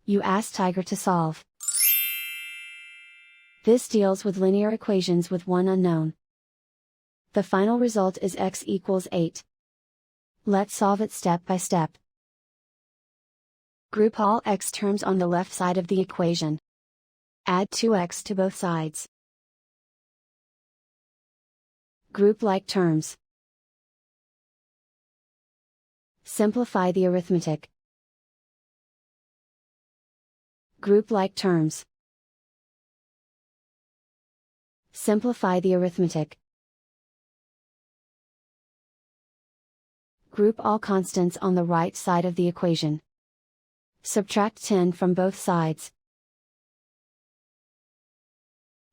You ask Tiger to solve. This deals with linear equations with one unknown. The final result is x equals 8. Let's solve it step by step. Group all x terms on the left side of the equation. Add 2x to both sides. Group like terms. Simplify the arithmetic. Group like terms. Simplify the arithmetic. Group all constants on the right side of the equation. Subtract 10 from both sides.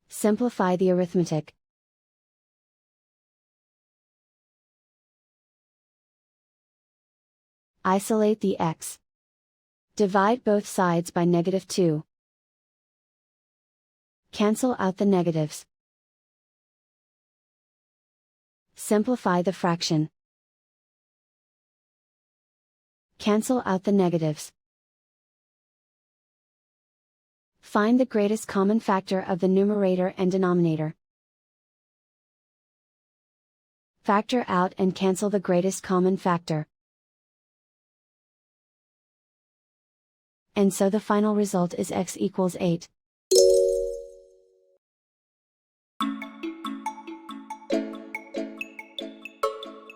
Simplify the arithmetic. Isolate the x. Divide both sides by -2. Cancel out the negatives. Simplify the fraction. Cancel out the negatives. Find the greatest common factor of the numerator and denominator. Factor out and cancel the greatest common factor. And so the final result is x equals 8.